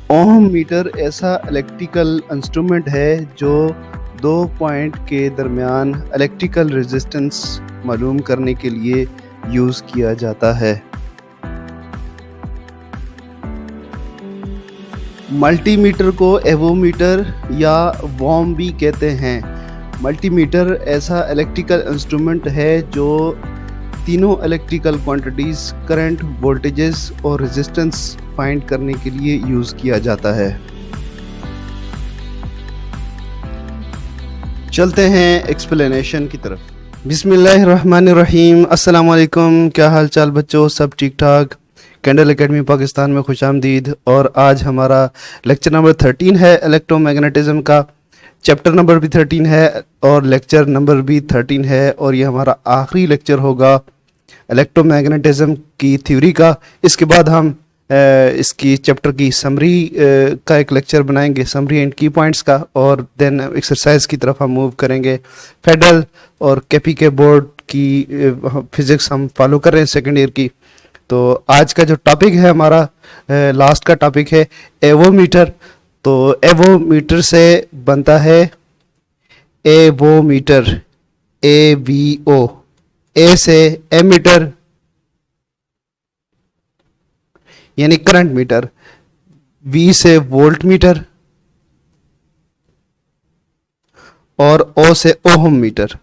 Ohm metre ऐसा electrical instrument है जो दो पॉइंट के दरमियान इलेक्ट्रिकल रेजिस्टेंस मालूम करने के लिए यूज़ किया जाता है। मल्टीमीटर को एवोमीटर या वॉम भी कहते हैं। मल्टीमीटर ऐसा इलेक्ट्रिकल इंस्ट्रूमेंट है जो तीनों इलेक्ट्रिकल क्वांटिटीज़, करंट, वोल्टेजेस और रेजिस्टेंस फाइंड करने के लिए यूज़ किया जाता है। चलते हैं एक्सप्लेनेशन की तरफ। बिस्मिल्लाहिर्रहमानिर्रहीम। अस्सलाम वालेकुम। क्या हाल चाल बच्चों, सब ठीक ठाक? कैंडल एकेडमी पाकिस्तान में खुशामदीद। और आज हमारा लेक्चर नंबर 13 है इलेक्ट्रोमैग्नेटिज्म का। चैप्टर नंबर भी 13 है और लेक्चर नंबर भी 13 है, और ये हमारा आखिरी लेक्चर होगा इलेक्ट्रोमैग्नेटिज्म की थ्योरी का। इसके बाद हम इसकी चैप्टर की समरी का एक लेक्चर बनाएंगे, समरी एंड की पॉइंट्स का, और देन एक्सरसाइज की तरफ हम मूव करेंगे। फेडरल और केपी के बोर्ड की फिजिक्स हम फॉलो कर रहे हैं सेकेंड ईयर की। तो आज का जो टॉपिक है हमारा लास्ट का टॉपिक है एवोमीटर। तो एवोमीटर से बनता है एवोमीटर, AVO। ए से एमीटर यानी करंट मीटर, V से वोल्ट मीटर और O से ओहम मीटर।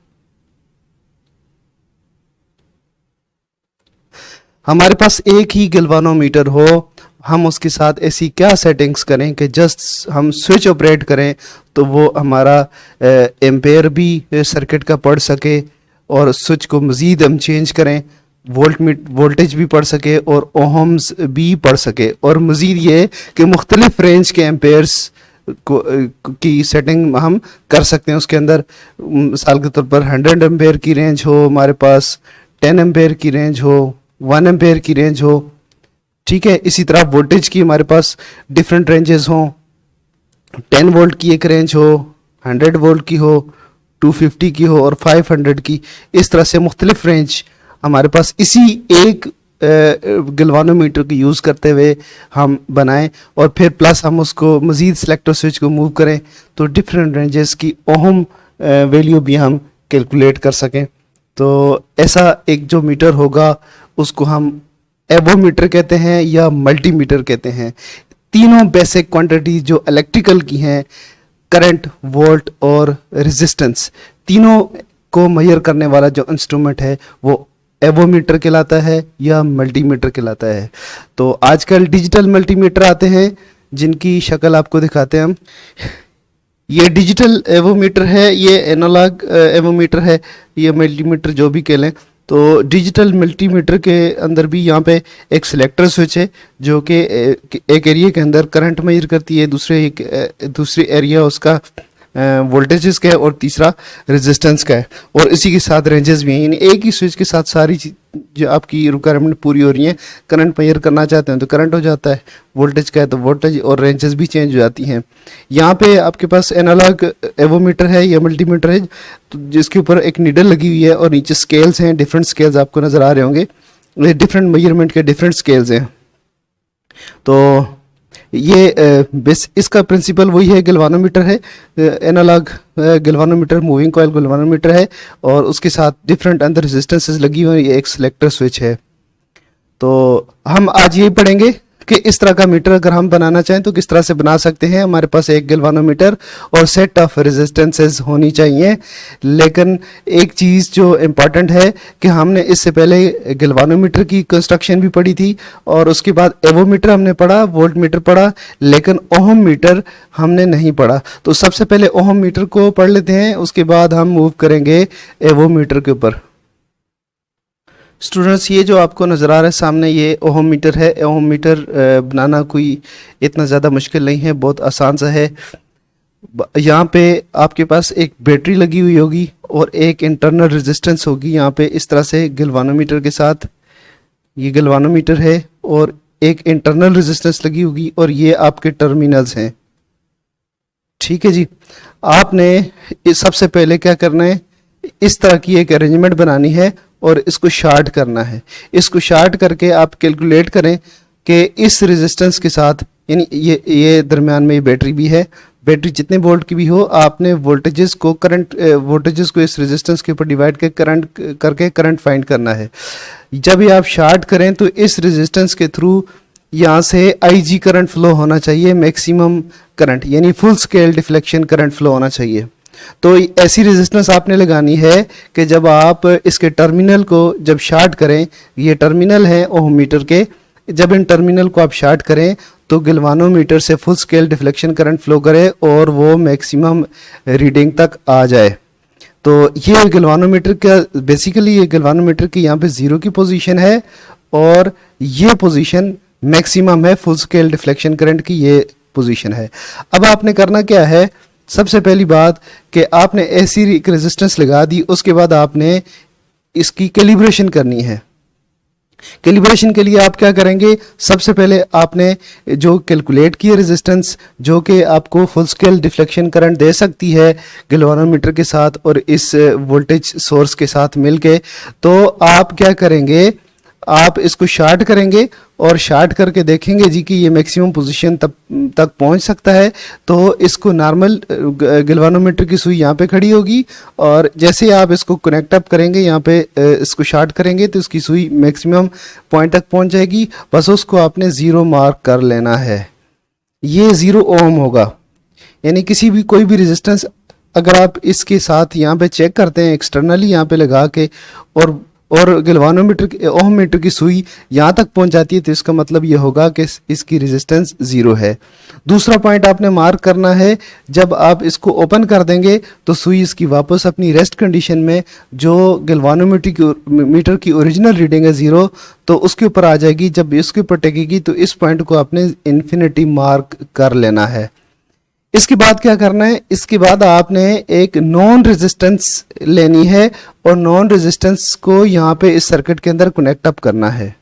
हमारे पास एक ही गैल्वानोमीटर हो, हम उसके साथ ऐसी क्या सेटिंग्स करें कि जस्ट हम स्विच ऑपरेट करें तो वो हमारा एम्पेयर भी सर्किट का पढ़ सके, और स्विच को मज़ीद हम चेंज करें, वोल्टेज भी पढ़ सके और ओहम्स भी पढ़ सके, और मज़ीद ये कि मुख्तलिफ रेंज के एम्पेयर्स की सेटिंग हम कर सकते हैं उसके अंदर। मिसाल के तौर पर 100 एम्पेयर की रेंज हो हमारे पास, 10 एम्पेयर की रेंज हो, 1 एम्पेयर की रेंज हो, ठीक है। इसी तरह वोल्टेज की हमारे पास डिफरेंट रेंजेस हों, 10 वोल्ट की एक रेंज हो, 100 वोल्ट की हो, 250 की हो और 500 की। इस तरह से मुख्तलिफ रेंज हमारे पास इसी एक गैल्वानोमीटर को यूज़ करते हुए हम बनाएं, और फिर प्लस हम उसको मज़ीद सेलेक्टर स्विच को मूव करें तो डिफरेंट रेंजेस की ओहम वैल्यू भी हम कैलकुलेट कर सकें। तो ऐसा एक जो मीटर होगा उसको हम एवोमीटर कहते हैं या मल्टीमीटर कहते हैं। तीनों बेसिक क्वांटिटी जो इलेक्ट्रिकल की हैं, करंट, वोल्ट और रेजिस्टेंस, तीनों को मेजर करने वाला जो इंस्ट्रूमेंट है वो एवोमीटर कहलाता है या मल्टीमीटर कहलाता है। तो आजकल डिजिटल मल्टीमीटर आते हैं जिनकी शक्ल आपको दिखाते हैं हम। ये डिजिटल एवोमीटर है, ये एनालॉग एवोमीटर है, ये मल्टीमीटर जो भी कह लें। तो डिजिटल मल्टीमीटर के अंदर भी यहाँ पे एक सिलेक्टर स्विच है जो कि एक एरिया के अंदर करंट मेजर करती है, दूसरी एरिया उसका वोल्टेजेस का है और तीसरा रेजिस्टेंस का है, और इसी के साथ रेंजेस भी हैं। यानी एक ही स्विच के साथ सारी जो आपकी रिक्वायरमेंट पूरी हो रही है। करंट मेजर करना चाहते हैं तो करंट हो जाता है, वोल्टेज का है तो वोल्टेज, और रेंजेस भी चेंज हो जाती हैं। यहाँ पे आपके पास एनालॉग एवोमीटर है या मल्टीमीटर है, तो जिसके ऊपर एक नीडल लगी हुई है और नीचे स्केल्स हैं, डिफरेंट स्केल्स आपको नज़र आ रहे होंगे, डिफरेंट मेजरमेंट के डिफरेंट स्केल्स हैं। तो ये बेस इसका प्रिंसिपल वही है, गैल्वानोमीटर है, analogue galvanometer, moving coil galvanometer है, और उसके साथ डिफरेंट अंदर रेजिस्टेंसेस लगी हुई है, ये एक सिलेक्टर स्विच है। तो हम आज ये पढ़ेंगे कि इस तरह का मीटर अगर हम बनाना चाहें तो किस तरह से बना सकते हैं। हमारे पास एक गैल्वानोमीटर और सेट ऑफ रेजिस्टेंसेस होनी चाहिए। लेकिन एक चीज़ जो इम्पॉर्टेंट है कि हमने इससे पहले गैल्वानोमीटर की कंस्ट्रक्शन भी पढ़ी थी, और उसके बाद एवोमीटर हमने पढ़ा, वोल्ट मीटर पढ़ा, लेकिन ओहम मीटर हमने नहीं पढ़ा। तो सबसे पहले ओहम मीटर को पढ़ लेते हैं, उसके बाद हम मूव करेंगे एवोमीटर के ऊपर। स्टूडेंट्स, ये जो आपको नज़र आ रहा है सामने, ये ओहम मीटर है। ओहम मीटर बनाना कोई इतना ज़्यादा मुश्किल नहीं है, बहुत आसान सा है। यहाँ पे आपके पास एक बैटरी लगी हुई होगी और एक इंटरनल रेजिस्टेंस होगी यहाँ पे, इस तरह से गैल्वानोमीटर के साथ। ये गैल्वानोमीटर है और एक इंटरनल रेजिस्टेंस लगी होगी, और ये आपके टर्मिनल्स हैं, ठीक है जी। आपने सबसे पहले क्या करना है, इस तरह की एक अरेंजमेंट बनानी है और इसको शार्ट करना है। इसको शार्ट करके आप कैलकुलेट करें कि इस रेजिस्टेंस के साथ यानी ये दरमियान में ये बैटरी भी है। बैटरी जितने वोल्ट की भी हो, आपने वोल्टेजेस को इस रेजिस्टेंस के ऊपर डिवाइड करके करंट फाइंड करना है। जब ये आप शार्ट करें तो इस रेजिस्टेंस के थ्रू यहाँ से IG करंट फ्लो होना चाहिए, मैक्सिमम करंट, यानी full scale deflection current flow होना चाहिए। तो ऐसी रेजिस्टेंस आपने लगानी है कि जब आप इसके टर्मिनल को जब शार्ट करें, ये टर्मिनल है ओम मीटर के, जब इन टर्मिनल को आप शार्ट करें तो गैल्वानोमीटर से full scale deflection current flow करे और वो मैक्सिमम रीडिंग तक आ जाए। तो ये गैल्वानोमीटर का बेसिकली, ये गैल्वानोमीटर की यहाँ पे 0 की पोजीशन है और ये पोजीशन मैक्सिमम है फुल स्केल डिफ्लेक्शन करंट की, ये पोजीशन है। अब आपने करना क्या है, सबसे पहली बात कि आपने ऐसी रेजिस्टेंस लगा दी, उसके बाद आपने इसकी कैलिब्रेशन करनी है। कैलिब्रेशन के लिए आप क्या करेंगे, सबसे पहले आपने जो कैलकुलेट की रेजिस्टेंस जो कि आपको फुल स्केल डिफ्लेक्शन करंट दे सकती है गैल्वानोमीटर के साथ और इस वोल्टेज सोर्स के साथ मिलके, तो आप क्या करेंगे, आप इसको शार्ट करेंगे और शार्ट करके देखेंगे जी कि ये मैक्सिमम पोजीशन तक पहुंच सकता है। तो इसको नॉर्मल गैल्वानोमीटर की सुई यहाँ पे खड़ी होगी और जैसे आप इसको कनेक्ट अप करेंगे, यहाँ पे इसको शार्ट करेंगे तो इसकी सुई मैक्सिमम पॉइंट तक पहुंच जाएगी। बस उसको आपने 0 मार्क कर लेना है, ये 0 ओम होगा। यानी किसी भी कोई भी रेजिस्टेंस अगर आप इसके साथ यहाँ पे चेक करते हैं एक्सटर्नली यहाँ पे लगा के और गैल्वानोमीटर ओम मीटर की सुई यहाँ तक पहुँच जाती है, तो इसका मतलब ये होगा कि इसकी रेजिस्टेंस 0 है। दूसरा पॉइंट आपने मार्क करना है, जब आप इसको ओपन कर देंगे तो सुई इसकी वापस अपनी रेस्ट कंडीशन में, जो गैल्वानोमीटर की ओरिजिनल रीडिंग है 0, तो उसके ऊपर आ जाएगी। जब इसके ऊपर टेकेगी तो इस पॉइंट को आपने इन्फिनिटी मार्क कर लेना है। इसके बाद क्या करना है, इसके बाद आपने एक नॉन रेजिस्टेंस लेनी है और नॉन रेजिस्टेंस को यहाँ पे इस सर्किट के अंदर कनेक्ट अप करना है।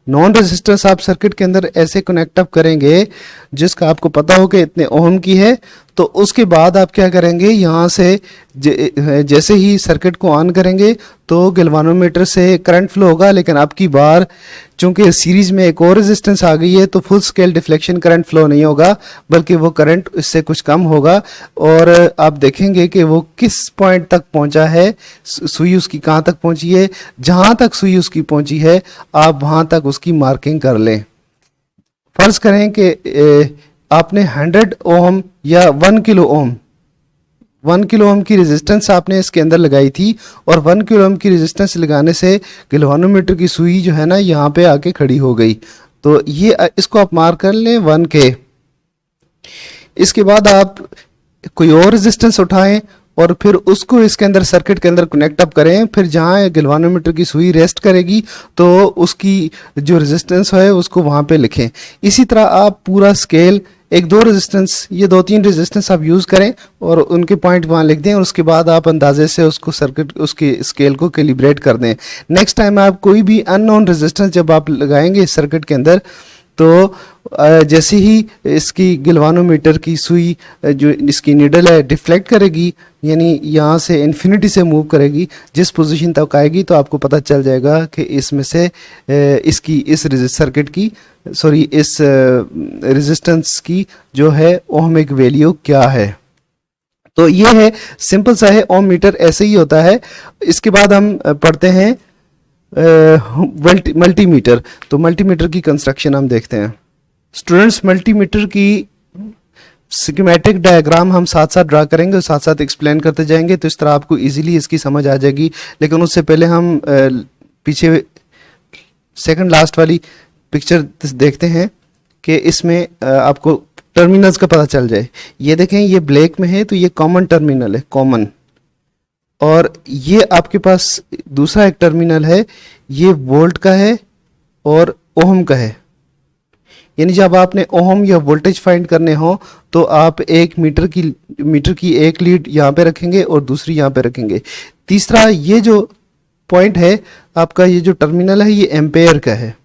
नॉन रेजिस्टेंस आप सर्किट के अंदर ऐसे कनेक्ट अप करेंगे जिसका आपको पता हो कि इतने ओम की है। तो उसके बाद आप क्या करेंगे, यहाँ से जैसे ही सर्किट को ऑन करेंगे तो गैल्वानोमीटर से करंट फ्लो होगा, लेकिन अब की बार चूंकि सीरीज में एक और रेजिस्टेंस आ गई है तो full scale deflection current flow नहीं होगा, बल्कि वो करंट इससे कुछ कम होगा। और आप देखेंगे कि वो किस पॉइंट तक पहुंचा है, सुई उसकी कहाँ तक पहुंची है, जहां तक सुई उसकी पहुंची है आप वहां तक उसकी मार्किंग कर लें। फर्ज करें कि आपने 100 ओम या 1 किलो ओम की रेजिस्टेंस आपने इसके अंदर लगाई थी और 1 किलो ओम की रेजिस्टेंस लगाने से गैल्वानोमीटर की सुई जो है ना यहाँ पे आके खड़ी हो गई। तो ये इसको आप मार्क कर लें 1 के। इसके बाद आप कोई और रेजिस्टेंस उठाएं और फिर उसको इसके अंदर सर्किट के अंदर कनेक्ट अप करें। फिर जहाँ गैल्वानोमीटर की सुई रेस्ट करेगी तो उसकी जो रेजिस्टेंस है उसको वहाँ पे लिखें। इसी तरह आप पूरा स्केल, एक दो रेजिस्टेंस, ये 2-3 रेजिस्टेंस आप यूज़ करें और उनके पॉइंट वहाँ लिख दें और उसके बाद आप अंदाजे से उसको सर्किट, उसकी स्केल को कैलिब्रेट कर दें। नेक्स्ट टाइम आप कोई भी अननोन रेजिस्टेंस जब आप लगाएंगे इस सर्किट के अंदर, तो जैसे ही इसकी गैल्वानोमीटर की सुई जो इसकी निडल है डिफ्लेक्ट करेगी, यानी यहाँ से इन्फिनिटी से मूव करेगी, जिस पोजीशन तक आएगी तो आपको पता चल जाएगा कि इसमें से इसकी इस सर्किट की इस रेजिस्टेंस की जो है ओहमिक वैल्यू क्या है। तो ये है, सिंपल सा है, ओम मीटर ऐसे ही होता है। इसके बाद हम पढ़ते हैं मल्टीमीटर। तो मल्टीमीटर की कंस्ट्रक्शन हम देखते हैं। स्टूडेंट्स, मल्टीमीटर की स्कीमेटिक डायग्राम हम साथ साथ ड्रा करेंगे और साथ साथ एक्सप्लेन करते जाएंगे, तो इस तरह आपको इजीली इसकी समझ आ जाएगी। लेकिन उससे पहले हम पीछे सेकंड लास्ट वाली पिक्चर देखते हैं कि इसमें आपको टर्मिनल्स का पता चल जाए। ये देखें, ये ब्लैक में है तो ये कॉमन टर्मिनल है, कॉमन। और ये आपके पास दूसरा एक टर्मिनल है, ये वोल्ट का है और ओहम का है। यानी जब आपने ओहम या वोल्टेज फाइंड करने हो तो आप एक मीटर की एक लीड यहाँ पे रखेंगे और दूसरी यहाँ पे रखेंगे। तीसरा, ये जो पॉइंट है आपका, ये जो टर्मिनल है, ये एम्पेयर का है।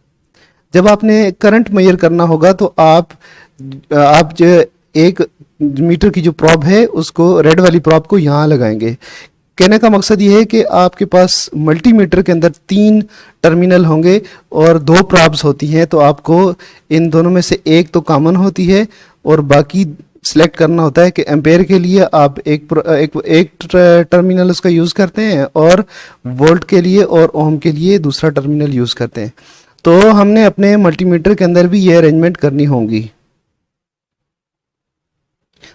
जब आपने करंट मेजर करना होगा तो आप जो एक मीटर की जो प्रॉब है उसको, रेड वाली प्रॉब को यहाँ लगाएंगे। कहने का मकसद ये है कि आपके पास मल्टीमीटर के अंदर 3 टर्मिनल होंगे और 2 प्रॉब्स होती हैं, तो आपको इन दोनों में से एक तो कॉमन होती है और बाकी सिलेक्ट करना होता है कि एम्पेयर के लिए आप एक टर्मिनल उसका यूज़ करते हैं और वोल्ट के लिए और ओम के लिए दूसरा टर्मिनल यूज़ करते हैं। तो हमने अपने मल्टीमीटर के अंदर भी ये अरेंजमेंट करनी होगी।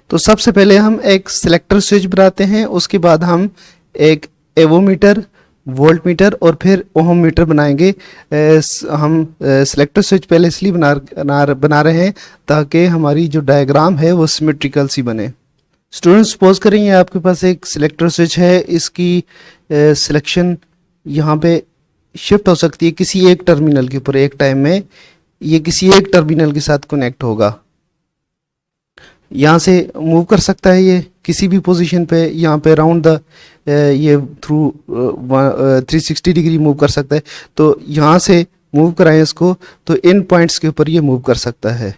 तो सबसे पहले हम एक सिलेक्टर स्विच बनाते हैं, उसके बाद हम एक एवोमीटर, वोल्ट मीटर और फिर ओहम मीटर बनाएंगे। हम सिलेक्टर स्विच पहले इसलिए बना रहे हैं ताकि हमारी जो डायग्राम है वो सिमेट्रिकल सी बने। स्टूडेंट्स सपोज करें ये आपके पास एक सिलेक्टर स्विच है, इसकी सिलेक्शन यहाँ पे शिफ्ट हो सकती है किसी एक टर्मिनल के ऊपर एक टाइम में। ये किसी एक टर्मिनल के साथ कनेक्ट होगा, यहाँ से मूव कर सकता है ये किसी भी पोजीशन पे, यहाँ पे राउंड द ये थ्रू 360 डिग्री मूव कर सकता है। तो यहाँ से मूव कराएं इसको तो इन पॉइंट्स के ऊपर ये मूव कर सकता है,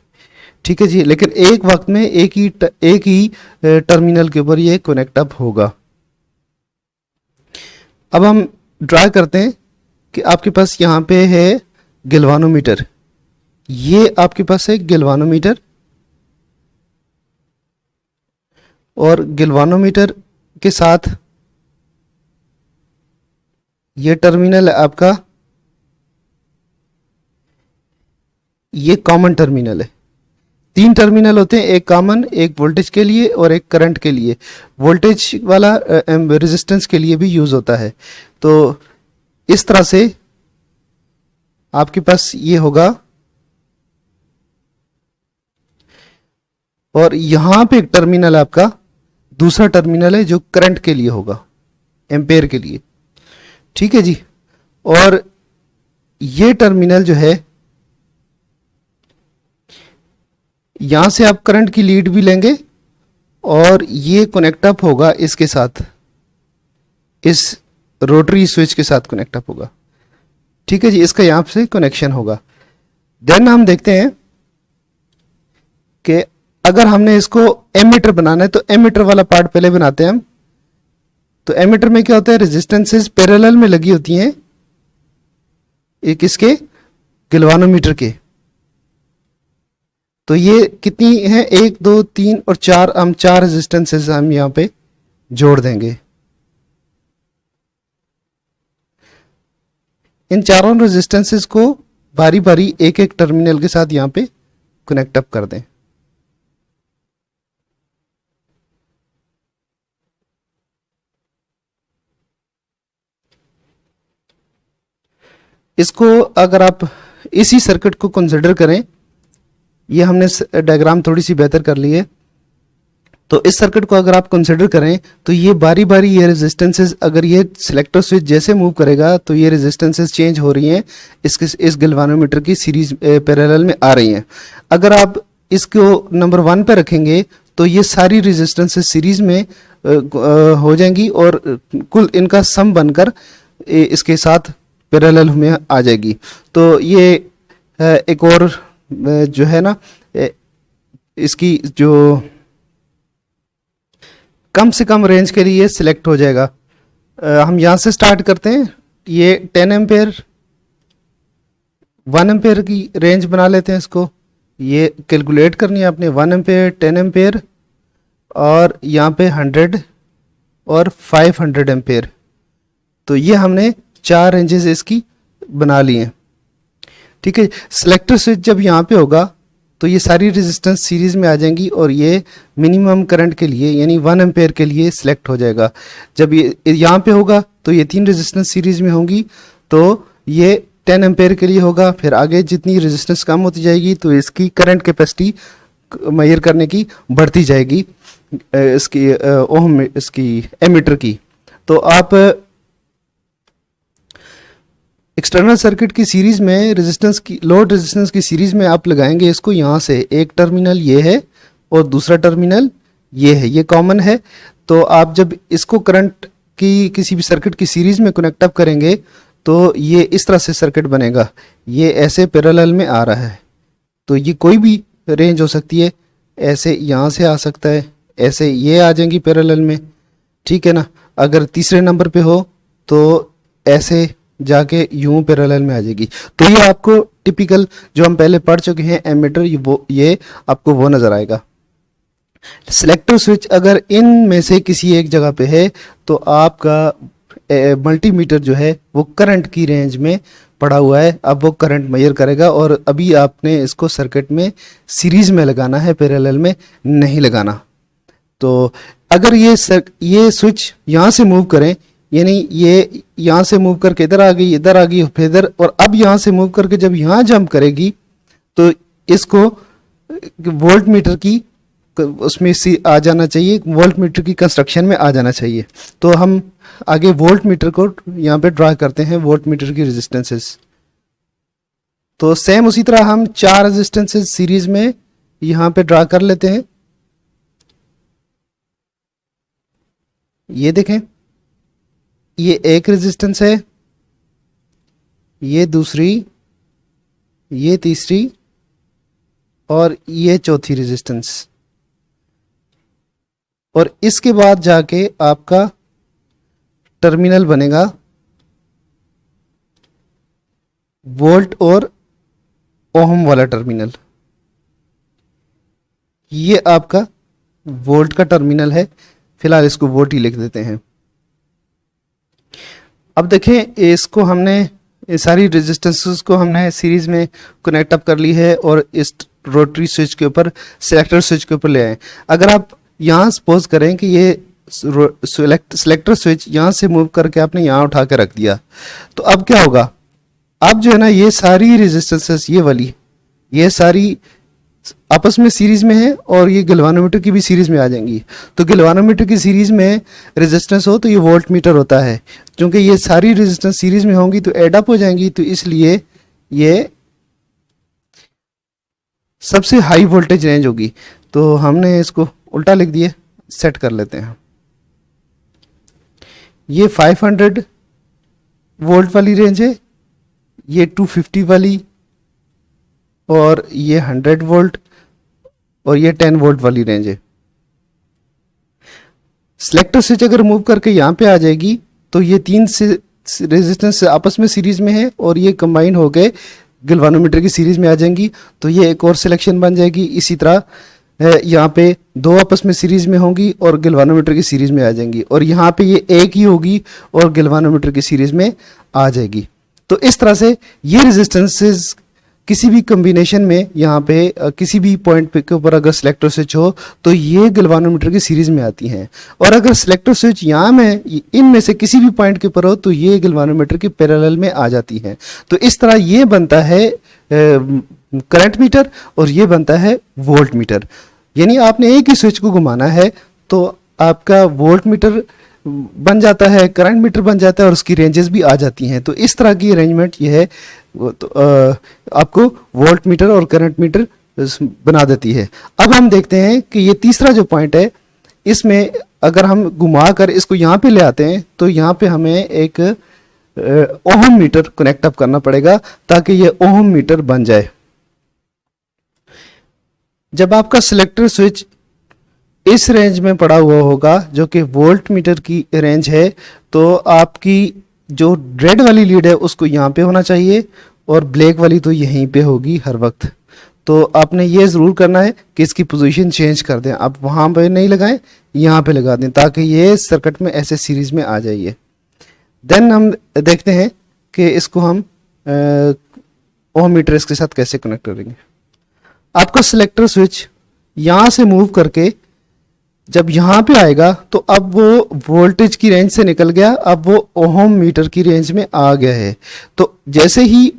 ठीक है जी। लेकिन एक वक्त में एक ही टर्मिनल के ऊपर ये कनेक्ट अप होगा। अब हम ड्रा करते हैं कि आपके पास यहाँ पे है गैल्वानोमीटर, ये आपके पास है गैल्वानोमीटर और गैल्वानोमीटर के साथ ये टर्मिनल है आपका, ये कॉमन टर्मिनल है। 3 टर्मिनल होते हैं, एक कॉमन, एक वोल्टेज के लिए और एक करंट के लिए। वोल्टेज वाला रेजिस्टेंस के लिए भी यूज होता है। तो इस तरह से आपके पास ये होगा और यहां पे एक टर्मिनल आपका दूसरा टर्मिनल है जो करंट के लिए होगा, एम्पेयर के लिए, ठीक है जी। और ये टर्मिनल जो है यहां से आप करंट की लीड भी लेंगे और ये कनेक्ट अप होगा इसके साथ, इस रोटरी स्विच के साथ कनेक्ट अप होगा, ठीक है जी। इसका यहां से कनेक्शन होगा। देन हम देखते हैं कि अगर हमने इसको एमीटर बनाना है तो एमीटर वाला पार्ट पहले बनाते हैं हम। तो एमीटर में क्या होता है, रेजिस्टेंसेस पैरेलल में लगी होती हैं एक इसके गैल्वानोमीटर के। तो ये कितनी है, 1 2 3 और 4, हम 4 रेजिस्टेंसेस हम यहां पे जोड़ देंगे। इन चारों रेजिस्टेंसेस को बारी बारी एक एक टर्मिनल के साथ यहां पे कनेक्ट अप कर दें। इसको अगर आप इसी सर्किट को कंसिडर करें, ये हमने डायग्राम थोड़ी सी बेहतर कर ली है। तो इस सर्किट को अगर आप कंसिडर करें तो ये बारी बारी ये रेजिस्टेंसेस, अगर ये सिलेक्टर स्विच जैसे मूव करेगा तो ये रेजिस्टेंसेस चेंज हो रही हैं, इस गैल्वानोमीटर की सीरीज पैरेलल में आ रही हैं। अगर आप इसको नंबर 1 पे रखेंगे तो ये सारी रेजिस्टेंसेस सीरीज में हो जाएंगी और कुल इनका सम बनकर इसके साथ पैरेलल में आ जाएगी। तो ये एक और जो है ना, इसकी जो कम से कम रेंज के लिए सिलेक्ट हो जाएगा। हम यहाँ से स्टार्ट करते हैं। ये 10 एम्पेयर 1 एम्पेयर की रेंज बना लेते हैं इसको। ये कैलकुलेट करनी है आपने 1 एम्पेयर 10 एम्पेयर और यहाँ पे 100 और 500 एम्पेयर। तो ये हमने 4 रेंजेस इसकी बना ली हैं, ठीक है। सिलेक्टर स्विच जब यहाँ पे होगा तो ये सारी रेजिस्टेंस सीरीज में आ जाएंगी और ये मिनिमम करंट के लिए यानी 1 एम्पेयर के लिए सिलेक्ट हो जाएगा। जब ये यहाँ पे होगा तो ये 3 रेजिस्टेंस सीरीज में होंगी, तो ये 10 एम्पेयर के लिए होगा। फिर आगे जितनी रेजिस्टेंस कम होती जाएगी तो इसकी करंट कैपेसिटी मेजर करने की बढ़ती जाएगी, इसकी ओम इसकी एमीटर की। तो आप एक्सटर्नल सर्किट की सीरीज में रेजिस्टेंस की, लोड रेजिस्टेंस की सीरीज में आप लगाएंगे इसको। यहाँ से एक टर्मिनल ये है और दूसरा टर्मिनल ये है, ये कॉमन है। तो आप जब इसको करंट की किसी भी सर्किट की सीरीज में कनेक्ट अप करेंगे तो ये इस तरह से सर्किट बनेगा। ये ऐसे पैरेलल में आ रहा है, तो ये कोई भी रेंज हो सकती है। ऐसे यहाँ से आ सकता है, ऐसे ये आ जाएंगी पैरेलल में, ठीक है ना। अगर तीसरे नंबर पे हो तो ऐसे जाके यूं पैरेलल में आ जाएगी। तो ये आपको टिपिकल जो हम पहले पढ़ चुके हैं एमीटर, ये आपको वो नजर आएगा। सिलेक्टर स्विच अगर इन में से किसी एक जगह पे है तो आपका मल्टीमीटर जो है वो करंट की रेंज में पड़ा हुआ है, अब वो करंट मेजर करेगा। और अभी आपने इसको सर्किट में सीरीज में लगाना है, पैरेलल में नहीं लगाना। तो अगर ये स्विच यहाँ से मूव करें, यानी ये यहाँ से मूव करके इधर आ गई फिर इधर, और अब यहाँ से मूव करके जब यहाँ जंप करेगी तो इसको वोल्ट मीटर की उसमें से आ जाना चाहिए, वोल्ट मीटर की कंस्ट्रक्शन में आ जाना चाहिए। तो हम आगे वोल्ट मीटर को यहाँ पे ड्रा करते हैं, वोल्ट मीटर की रेजिस्टेंसेस। तो सेम उसी तरह हम 4 रेजिस्टेंसेस सीरीज में यहाँ पे ड्रा कर लेते हैं। ये देखें, ये एक रेजिस्टेंस है, ये दूसरी, ये तीसरी और ये चौथी रेजिस्टेंस। और इसके बाद जाके आपका टर्मिनल बनेगा वोल्ट और ओहम वाला टर्मिनल। ये आपका वोल्ट का टर्मिनल है, फिलहाल इसको वोल्ट ही लिख देते हैं। अब देखें, इसको हमने इस सारी रेजिस्टेंसेस को हमने सीरीज में कनेक्ट अप कर ली है और इस रोटरी स्विच के ऊपर, सिलेक्टर स्विच के ऊपर ले आए। अगर आप यहाँ सपोज करें कि ये सिलेक्टर स्विच यहाँ से मूव करके आपने यहाँ उठा के रख दिया, तो अब क्या होगा, अब जो है ना ये सारी रेजिस्टेंसेस ये सारी आपस में सीरीज में है और ये गैल्वानोमीटर की भी सीरीज में आ जाएंगी। तो गैल्वानोमीटर की सीरीज में रेजिस्टेंस हो तो ये वोल्ट मीटर होता है, क्योंकि ये सारी रेजिस्टेंस सीरीज में होंगी तो एड अप हो जाएंगी, तो इसलिए ये सबसे हाई वोल्टेज रेंज होगी। तो हमने इसको उल्टा लिख दिए, सेट कर लेते हैं। ये 500 वोल्ट वाली रेंज है, ये 250 वाली, और ये 100 वोल्ट और ये 10 वोल्ट वाली रेंज है। सिलेक्टर स्विच अगर मूव करके यहाँ पे आ जाएगी तो ये 3 से रेजिस्टेंस आपस में सीरीज में है और ये कंबाइन हो गए गैल्वानोमीटर की सीरीज में आ जाएंगी, तो ये एक और सिलेक्शन बन जाएगी। इसी तरह यहाँ पे 2 आपस में सीरीज में होंगी और गैल्वानोमीटर की सीरीज में आ जाएंगी, और यहाँ पे ये एक ही होगी और गैल्वानोमीटर की सीरीज में आ जाएगी। तो इस तरह से ये रेजिस्टेंसेस किसी भी कॉम्बिनेशन में यहाँ पे किसी भी पॉइंट पे के ऊपर अगर सिलेक्टर स्विच हो तो ये गैल्वानोमीटर की सीरीज में आती हैं, और अगर सिलेक्टर स्विच यहाँ में इनमें से किसी भी पॉइंट के ऊपर हो तो ये गैल्वानोमीटर के पैरेलल में आ जाती हैं। तो इस तरह ये बनता है करंट मीटर और ये बनता है वोल्ट मीटर। यानी आपने एक ही स्विच को घुमाना है तो आपका वोल्ट मीटर बन जाता है, करंट मीटर बन जाता है और उसकी रेंजेस भी आ जाती हैं। तो इस तरह की अरेंजमेंट ये है, तो आपको वोल्ट मीटर और करंट मीटर बना देती है। अब हम देखते हैं कि ये तीसरा जो पॉइंट है, इसमें अगर हम घुमा कर इसको यहाँ पे ले आते हैं तो यहाँ पे हमें एक ओहम मीटर कनेक्ट अप करना पड़ेगा ताकि ये ओहम मीटर बन जाए। जब आपका सिलेक्टर स्विच इस रेंज में पड़ा हुआ होगा जो कि वोल्ट मीटर की रेंज है, तो आपकी जो रेड वाली लीड है उसको यहाँ पे होना चाहिए और ब्लैक वाली तो यहीं पे होगी हर वक्त। तो आपने ये ज़रूर करना है कि इसकी पोजीशन चेंज कर दें, आप वहाँ पे नहीं लगाएं, यहाँ पे लगा दें ताकि ये सर्किट में ऐसे सीरीज में आ जाइए। देन हम देखते हैं कि इसको हम ओम मीटर इसके साथ कैसे कनेक्ट करेंगे। आपका सिलेक्टर स्विच यहाँ से मूव करके जब यहाँ पे आएगा तो अब वो वोल्टेज की रेंज से निकल गया, अब वो ओहम मीटर की रेंज में आ गया है। तो जैसे ही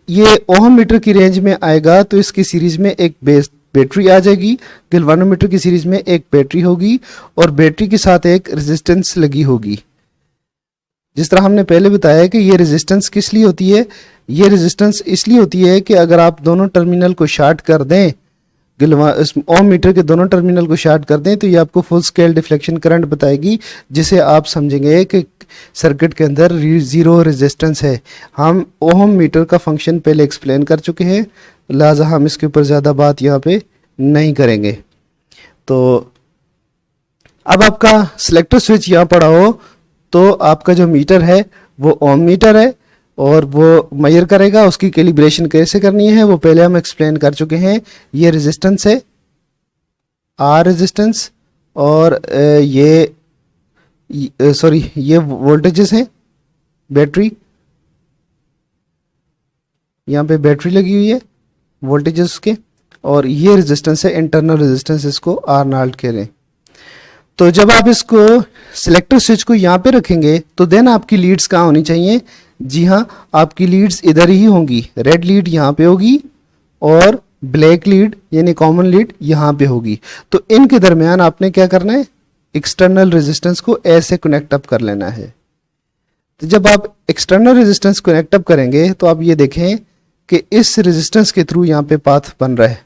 ये ओहम मीटर की रेंज में आएगा तो इसकी सीरीज में एक बैटरी आ जाएगी, गैल्वानोमीटर की सीरीज में एक बैटरी होगी और बैटरी के साथ एक रेजिस्टेंस लगी होगी। जिस तरह हमने पहले बताया कि ये रेजिस्टेंस किस लिए होती है, ये रेजिस्टेंस इसलिए होती है कि अगर आप दोनों टर्मिनल को शॉर्ट कर दें, ओम मीटर के दोनों टर्मिनल को शॉर्ट कर दें, तो ये आपको फुल स्केल डिफ्लेक्शन करंट बताएगी, जिसे आप समझेंगे कि सर्किट के अंदर जीरो रेजिस्टेंस है। हम ओम मीटर का फंक्शन पहले एक्सप्लेन कर चुके हैं, लिहाजा हम इसके ऊपर ज़्यादा बात यहाँ पे नहीं करेंगे। तो अब आपका सिलेक्टर स्विच यहाँ पड़ा हो तो आपका जो मीटर है वो ओम मीटर है और वो मेजर करेगा। उसकी कैलिब्रेशन कैसे करनी है वो पहले हम एक्सप्लेन कर चुके हैं। ये रेजिस्टेंस है, आर रेजिस्टेंस, और ये वोल्टेजेस हैं, बैटरी, यहाँ पे बैटरी लगी हुई है वोल्टेजेस के, और ये रेजिस्टेंस है इंटरनल रेजिस्टेंस, इसको आर नॉट कह रहे हैं। तो जब आप इसको सिलेक्टर स्विच को यहाँ पे रखेंगे तो देन आपकी लीड्स कहाँ होनी चाहिए? जी हाँ, आपकी लीड्स इधर ही होंगी। रेड लीड यहाँ पे होगी और ब्लैक लीड यानी कॉमन लीड यहाँ पे होगी। तो इनके दरमियान आपने क्या करना है? एक्सटर्नल रेजिस्टेंस को ऐसे कनेक्ट अप कर लेना है। तो जब आप एक्सटर्नल रेजिस्टेंस कनेक्ट अप करेंगे तो आप ये देखें कि इस रेजिस्टेंस के थ्रू यहाँ पे पाथ बन रहा है।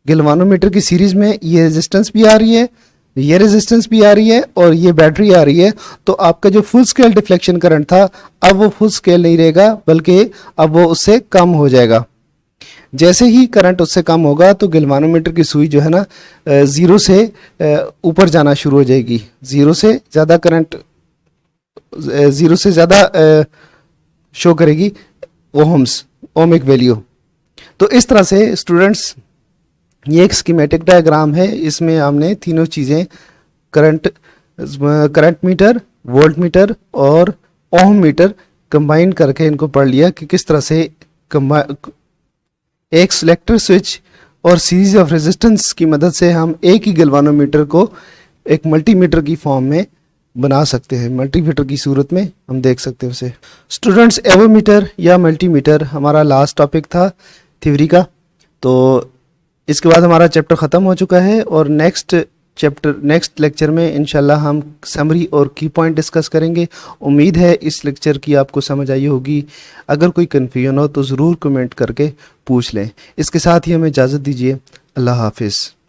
गैल्वानोमीटर की सीरीज में ये रेजिस्टेंस भी आ रही है, ये रेजिस्टेंस भी आ रही है और ये बैटरी आ रही है। तो आपका जो फुल स्केल डिफ्लेक्शन करंट था अब वो फुल स्केल नहीं रहेगा, बल्कि अब वो उससे कम हो जाएगा। जैसे ही करंट उससे कम होगा तो गैल्वानोमीटर की सुई जो है ना ज़ीरो से ऊपर जाना शुरू हो जाएगी। ज़ीरो से ज़्यादा करंट, ज़ीरो से ज़्यादा शो करेगी ओहम्स, ओमिक वैल्यू। तो इस तरह से स्टूडेंट्स ये एक स्कीमेटिक डायग्राम है, इसमें हमने तीनों चीज़ें करंट मीटर, वोल्ट मीटर और ओम मीटर कंबाइन करके इनको पढ़ लिया कि किस तरह से एक सिलेक्टर स्विच और सीरीज ऑफ रेजिस्टेंस की मदद से हम एक ही गैल्वानोमीटर को एक मल्टीमीटर की फॉर्म में बना सकते हैं। मल्टीमीटर की सूरत में हम देख सकते हैं उसे। स्टूडेंट्स, एवोमीटर या मल्टीमीटर हमारा लास्ट टॉपिक था थ्योरी का। तो इसके बाद हमारा चैप्टर ख़त्म हो चुका है और नेक्स्ट लेक्चर में इंशाल्लाह हम समरी और की पॉइंट डिस्कस करेंगे। उम्मीद है इस लेक्चर की आपको समझ आई होगी। अगर कोई कन्फ्यूजन हो तो ज़रूर कमेंट करके पूछ लें। इसके साथ ही हमें इजाज़त दीजिए। अल्लाह हाफिज़।